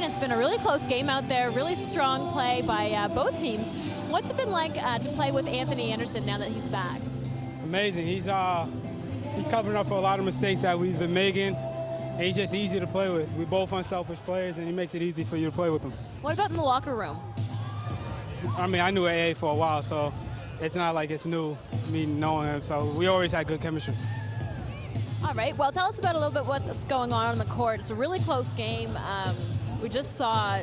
morning. It's been a really close game out there, really strong play by both teams. What's it been like to play with Anthony Anderson now that he's back? Amazing. He's covering up for a lot of mistakes that we've been making, and he's just easy to play with. We're both unselfish players, and he makes it easy for you to play with him. What about in the locker room? I mean, I knew AA for a while, so it's not like it's new, me knowing him. So we always had good chemistry. All right. Well, tell us about a little bit what's going on the court. It's a really close game. We just saw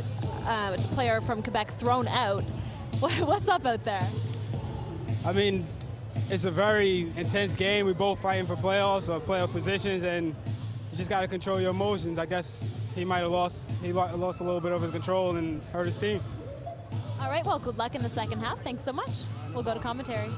a player from Quebec thrown out. What's up out there? I mean, it's a very intense game. We're both fighting for playoffs or playoff positions, and you just got to control your emotions. I guess he might have lost a little bit of his control and hurt his team. All right. Well, good luck in the second half. Thanks so much. We'll go to commentary.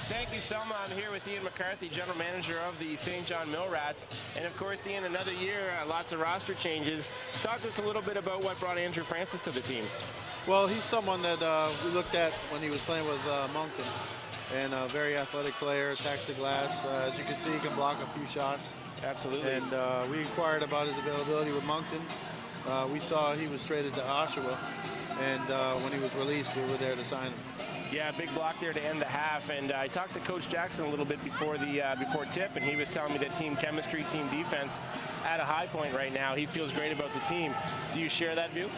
Thank you, Selma. I'm here with Ian McCarthy, General Manager of the St. John Mill Rats. And of course, Ian, another year, lots of roster changes. Talk to us a little bit about what brought Andrew Francis to the team. Well, he's someone that we looked at when he was playing with Moncton. And a very athletic player, attacks the glass. As you can see, he can block a few shots. Absolutely. And we inquired about his availability with Moncton. We saw he was traded to Oshawa. And when he was released, we were there to sign him. Yeah, big block there to end the half, and I talked to Coach Jackson a little bit before tip, and he was telling me that team chemistry, team defense at a high point right now. He feels great about the team. Do you share that view?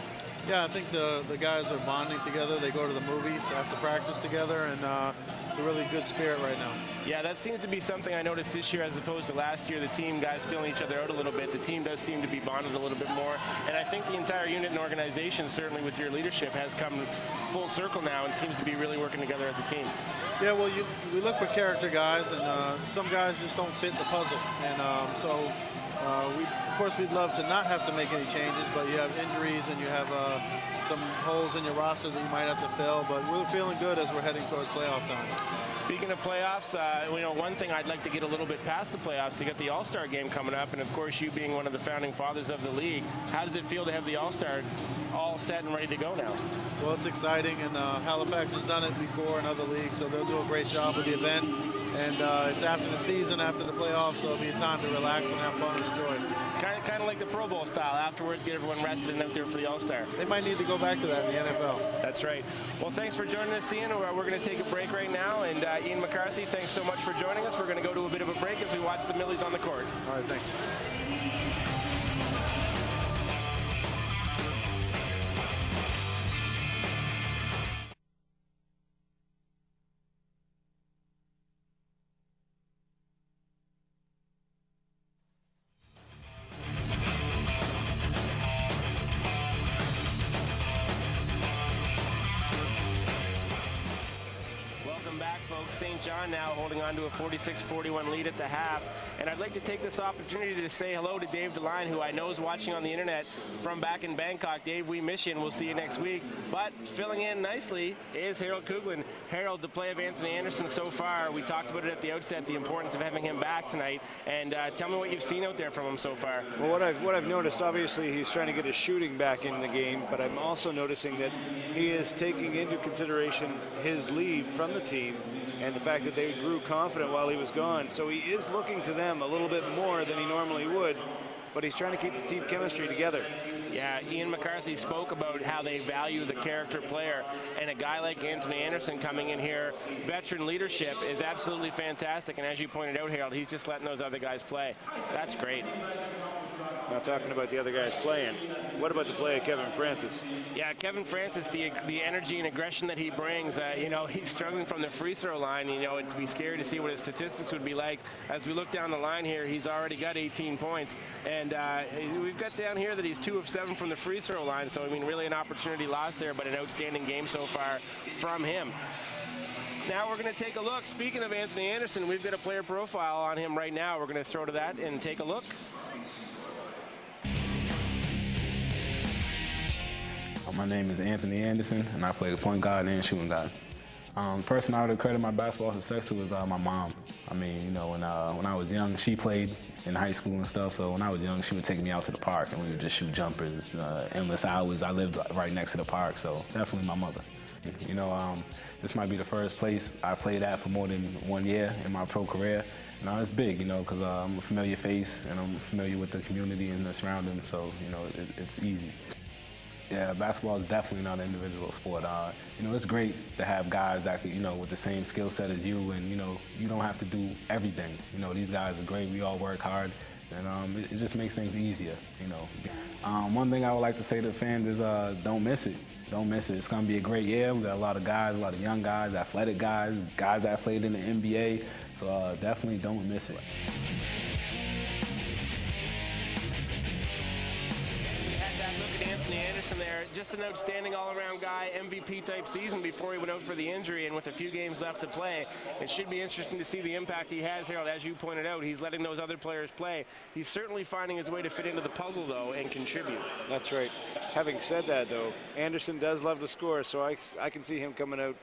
Yeah, I think the guys are bonding together. They go to the movies after practice together, and it's a really good spirit right now. Yeah, that seems to be something I noticed this year as opposed to last year. The team guys feeling each other out a little bit. The team does seem to be bonded a little bit more, and I think the entire unit and organization, certainly with your leadership, has come full circle now and seems to be really working together as a team. Yeah, well, we look for character guys, and some guys just don't fit the puzzle, and of course, we'd love to not have to make any changes, but you have injuries and you have some holes in your roster that you might have to fill. But we're feeling good as we're heading towards playoff time. Speaking of playoffs, one thing I'd like to get a little bit past the playoffs, to get the All-Star game coming up, and of course, you being one of the founding fathers of the league, how does it feel to have the All-Star all set and ready to go now? Well, it's exciting, and Halifax has done it before in other leagues, so they'll do a great job with the event. And it's after the season, after the playoffs, so it'll be a time to relax and have fun and enjoy. Kind of like the Pro Bowl style. Afterwards, get everyone rested and out there for the All-Star. They might need to go back to that in the NFL. That's right. Well, thanks for joining us, Ian. We're going to take a break right now. And Ian McCarthy, thanks so much for joining us. We're going to go to a bit of a break as we watch the Millies on the court. All right, thanks. St. John now holding on to a 46-41 lead at the half. And I'd like to take this opportunity to say hello to Dave DeLine, who I know is watching on the internet from back in Bangkok. Dave, we miss you, and we'll see you next week. But filling in nicely is Harold Kuglin. Harold, the play of Anthony Anderson so far, we talked about it at the outset, the importance of having him back tonight. And tell me what you've seen out there from him so far. Well, what I've noticed, obviously, he's trying to get his shooting back in the game, but I'm also noticing that he is taking into consideration his lead from the team and the fact that they grew confident while he was gone. So he is looking to them a little bit more than he normally would, but he's trying to keep the team chemistry together. Yeah, Ian McCarthy spoke about how they value the character player, and a guy like Anthony Anderson coming in here, veteran leadership, is absolutely fantastic. And as you pointed out, Harold, he's just letting those other guys play. That's great. Not talking about the other guys playing. What about the play of Kevin Francis? Yeah, Kevin Francis, the energy and aggression that he brings, he's struggling from the free throw line. It'd be scary to see what his statistics would be like. As we look down the line here, he's already got 18 points. And we've got down here that he's 2 of 7 from the free throw line. So, really an opportunity lost there, but an outstanding game so far from him. Now we're going to take a look. Speaking of Anthony Anderson, we've got a player profile on him right now. We're going to throw to that and take a look. My name is Anthony Anderson, and I play the point guard and shooting guard. The person I would credit my basketball success to was my mom. When I was young, she played in high school and stuff, so when I was young, she would take me out to the park, and we would just shoot jumpers, endless hours. I lived right next to the park, so definitely my mother. This might be the first place I played at for more than 1 year in my pro career, it's big, because I'm a familiar face and I'm familiar with the community and the surroundings, so, it's easy. Yeah, basketball is definitely not an individual sport. It's great to have guys that, with the same skill set as you, and, you don't have to do everything. These guys are great. We all work hard, and it just makes things easier, One thing I would like to say to the fans is don't miss it. Don't miss it. It's going to be a great year. We got a lot of guys, a lot of young guys, athletic guys that played in the NBA. So definitely don't miss it. We had that look at Anthony Anderson there. Just an outstanding all-around guy, MVP-type season before he went out for the injury, and with a few games left to play, it should be interesting to see the impact he has, Harold. As you pointed out, he's letting those other players play. He's certainly finding his way to fit into the puzzle, though, and contribute. That's right. Having said that, though, Anderson does love to score, so I can see him coming out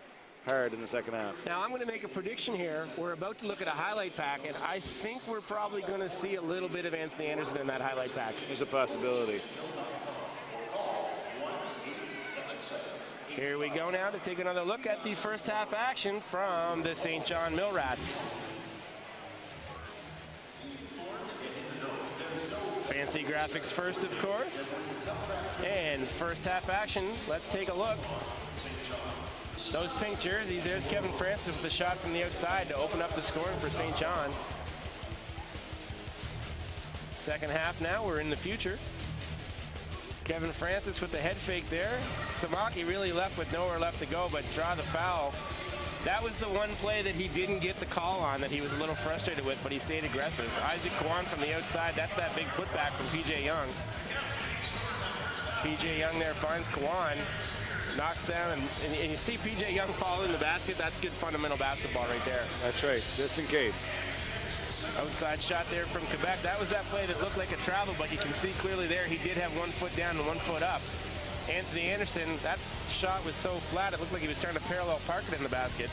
hard in the second half. Now I'm going to make a prediction here. We're about to look at a highlight pack, and I think we're probably going to see a little bit of Anthony Anderson in that highlight pack. There's a possibility. Here we go now to take another look at the first half action from the St. John Millrats. Fancy graphics first, of course. And first half action, let's take a look. Those pink jerseys, there's Kevin Francis with the shot from the outside to open up the scoring for St. John. Second half now, we're in the future. Kevin Francis with the head fake there. Samaki really left with nowhere left to go, but draw the foul. That was the one play that he didn't get the call on that he was a little frustrated with, but he stayed aggressive. Isaac Kwan from the outside, that's that big putback from P.J. Young. P.J. Young there finds Kwan. Knocks down, and you see P.J. Young fall in the basket. That's good fundamental basketball right there. That's right, just in case. Outside shot there from Quebec. That was that play that looked like a travel, but you can see clearly there he did have 1 foot down and 1 foot up. Anthony Anderson, that shot was so flat it looked like he was trying to parallel park it in the basket.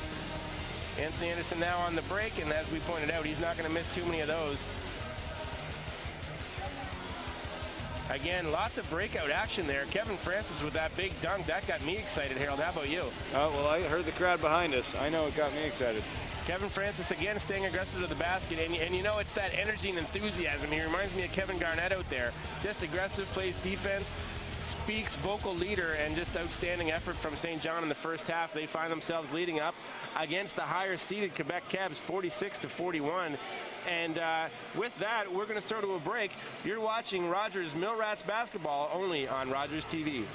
Anthony Anderson now on the break, and as we pointed out, he's not going to miss too many of those. Again, lots of breakout action there. Kevin Francis with that big dunk, that got me excited, Harold. How about you? Oh, well, I heard the crowd behind us. I know it got me excited. Kevin Francis again staying aggressive to the basket, and it's that energy and enthusiasm. He reminds me of Kevin Garnett out there. Just aggressive, plays defense, speaks, vocal leader, and just outstanding effort from St. John in the first half. They find themselves leading up against the higher-seeded Quebec Kebs, 46-41. And with that, we're going to throw to a break. You're watching Rogers Millrats basketball only on Rogers TV.